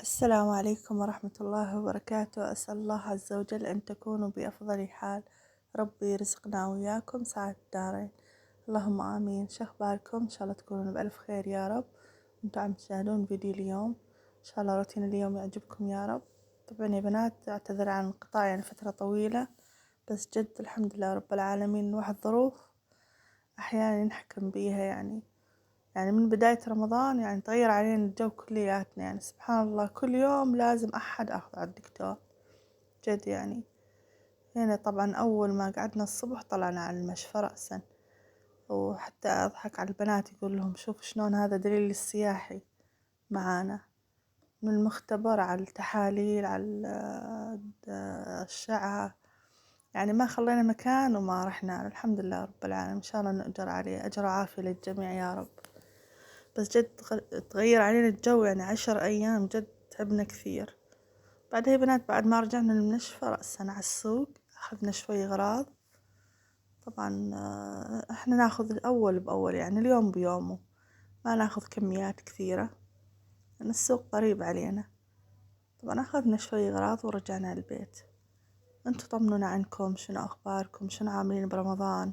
السلام عليكم ورحمة الله وبركاته. أسأل الله عز وجل أن تكونوا بأفضل حال. ربي يرزقنا وياكم سعادة الدارين، اللهم آمين. شخباركم؟ إن شاء الله تكونون بألف خير يا رب. أنتوا عم تشاهدون فيديو اليوم، إن شاء الله روتين اليوم يعجبكم يا رب. طبعا يا بنات أعتذر عن الانقطاع يعني فترة طويلة، بس جد الحمد لله رب العالمين الواحد ظروف أحيانا ينحكم بيها يعني من بداية رمضان يعني تغير علينا الجو كلياتنا، يعني سبحان الله كل يوم لازم أحد أخذ على الدكتور جد يعني. هنا طبعا أول ما قعدنا الصبح طلعنا على المشفى رأسا، وحتى أضحك على البنات يقول لهم شوف شلون هذا دليل السياحي معانا، من المختبر على التحاليل على الأشعة، يعني ما خلينا مكان وما رحنا. الحمد لله رب العالمين، إن شاء الله نؤجر عليه أجر عافية للجميع يا رب. بس جد تغير علينا الجو، يعني 10 أيام جد تعبنا كثير. بعدها يا بنات بعد ما رجعنا من المنشفى رأسا على السوق، أخذنا شوي أغراض. طبعا احنا ناخذ أول بأول، يعني اليوم بيومه، ما ناخذ كميات كثيرة لأن السوق قريب علينا. طبعا أخذنا شوي أغراض ورجعنا البيت. انتوا طمنونا عنكم، شنو أخباركم، شنو عاملين برمضان؟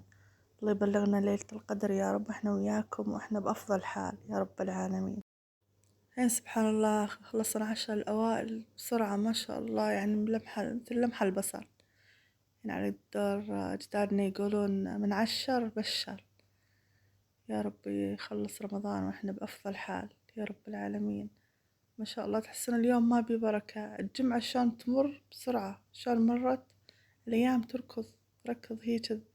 الله يبلغنا ليلة القدر يا رب، احنا وياكم واحنا بأفضل حال يا رب العالمين. يعني سبحان الله خلصنا 10 الأوائل بسرعة ما شاء الله، يعني مثل لمح البصر. يعني على الدور أجدادنا يقولون من عشر بشر. يا رب يخلص رمضان وإحنا بأفضل حال يا رب العالمين. ما شاء الله تحسون اليوم ما بي بركة، الجمعة شلون تمر بسرعة، شلون مرت الأيام تركض هيك.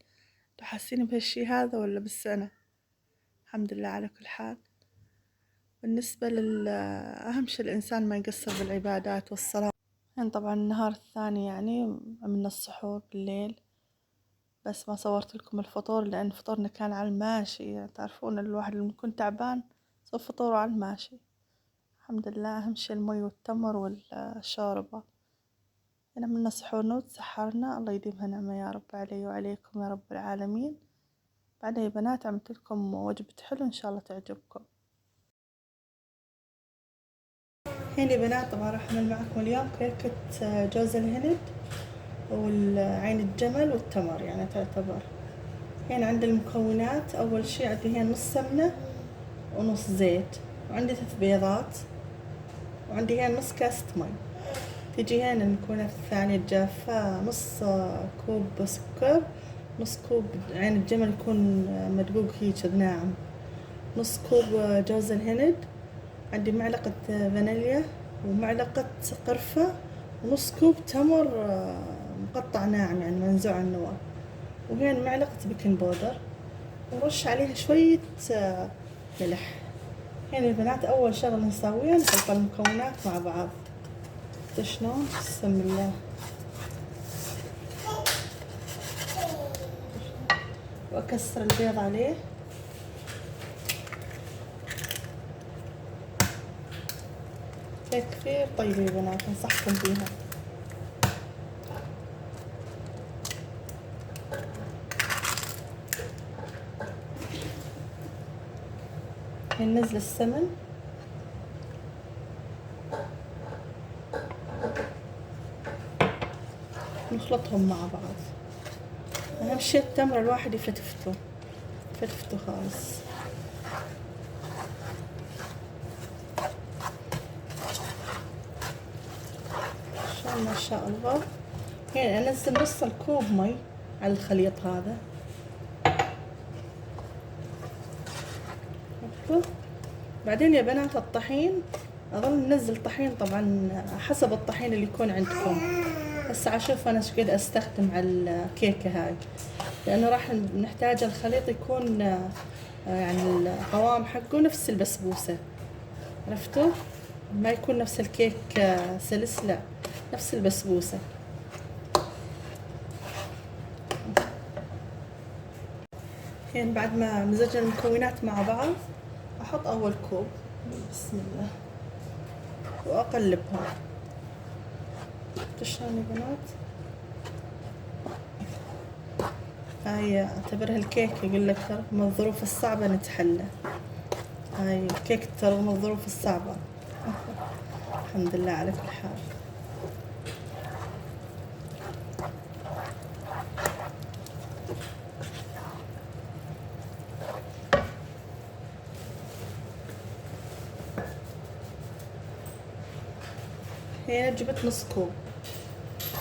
حاسين بهالشي هذا ولا بالسنة؟ الحمد لله على كل حال. بالنسبة أهم شي الإنسان ما يقصر بالعبادات والصلاة. يعني طبعا النهار الثاني يعني عملنا السحور بالليل، بس ما صورت لكم الفطور لأن فطورنا كان على الماشي. يعني تعرفون الواحد لما يكون تعبان صوب فطوره على الماشي. الحمد لله أهم شي المي والتمر والشوربة. يعني عملنا سحورنا وتسحرنا، الله يديمها نعمة يا رب علي وعليكم يا رب العالمين. بعدها يا بنات عملت لكم وجبة حلو إن شاء الله تعجبكم. هنا يا بنات طبعا راح أعمل معكم اليوم كيكة جوز الهند والعين الجمل والتمر، يعني تعتبر. هنا عندي المكونات، أول شي عندي هنا نص سمنة ونص زيت، وعندي 3 بيضات، وعندي هنا نص كاسة مي. تجي هنا المكونات الثانية الجافة، نص كوب سكر، نص كوب عين الجمل يكون مدقوق هيك ناعم، نص كوب جوز الهند، عندي معلقة فانيليا ومعلقة قرفة، ونص كوب تمر مقطع ناعم يعني منزوع عن النوى، وهنا معلقة بيكنج بودر، ونرش عليها شوية ملح. هنا البنات أول شغلة نسويها نخلط المكونات مع بعض. شلون؟ بسم الله. وأكسر البيض عليه. هيك كثير طيبة يا بنات، أنصحكم بيها. ننزل السمن، نخلطهم مع بعض. أهم شي التمر الواحد يفتفته خالص. ما شاء الله. هنا أنزل نص الكوب مي على الخليط هذا. بعدين يا بنات الطحين أظل ننزل طحين، طبعا حسب الطحين اللي يكون عندكم. هسه أشوف أنا شقد أستخدم على الكيكة هاي، لأنه راح نحتاج الخليط يكون يعني القوام حقه نفس البسبوسة، عرفتوا؟ ما يكون نفس الكيك سلس، لا نفس البسبوسة. يعني بعد ما مزجنا المكونات مع بعض أحط أول كوب، بسم الله، وأقلبها. شلون يا بنات؟ هاي أعتبرها الكيك، يقول لك ترى من الظروف الصعبة نتحلى. هاي الكيك ترى من الظروف الصعبة. الحمد لله على كل حال. هنا جبت نص كوب،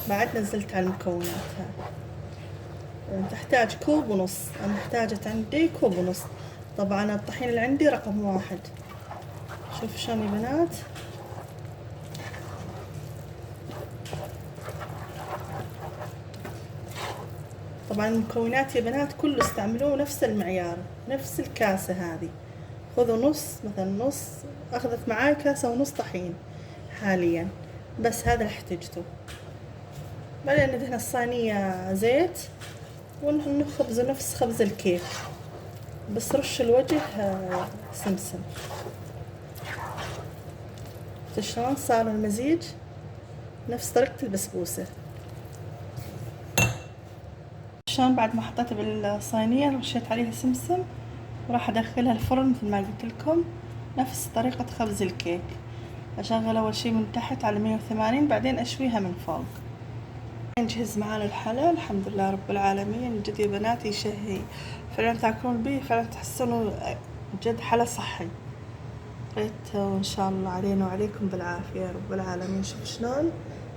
بعد نزلت على المكونات هاي. تحتاج كوب ونص، أنا احتاجت عندي كوب ونص. طبعا الطحين اللي عندي رقم 1. شوف شلون يا بنات. طبعا المكونات يا بنات كله استعملوه نفس المعيار، نفس الكاسة هذه. خذوا نص، مثلا نص، أخذت معاي كاسة ونص طحين حاليا، بس هذا اللي احتجته. بعدين ندهن الصينية زيت ونخبز نفس خبز الكيك، بس رش الوجه سمسم. شلون صار المزيج نفس طريقة البسبوسة. شلون بعد ما حطيتها بالصينية رشيت عليها سمسم، وراح ادخلها الفرن مثل ما قلت لكم نفس طريقة خبز الكيك. اشغل اول شي من تحت على 180، بعدين اشويها من فوق. نجهز معانا الحلا. الحمد لله رب العالمين. جد يا بنات يشهي، فعلا تاكلون به فعلا تحسون جد حلا صحي. ريت وان شاء الله علينا وعليكم بالعافية يا رب العالمين. شوف شلون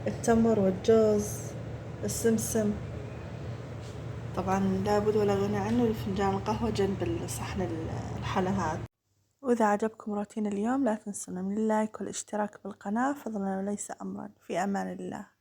التمر والجوز السمسم، طبعا لابد ولا غنى عنه فنجان القهوة جنب الصحن الحلا هذا. وإذا عجبكم روتين اليوم لا تنسون من اللايك والاشتراك بالقناة فضلا وليس أمرا. في أمان الله.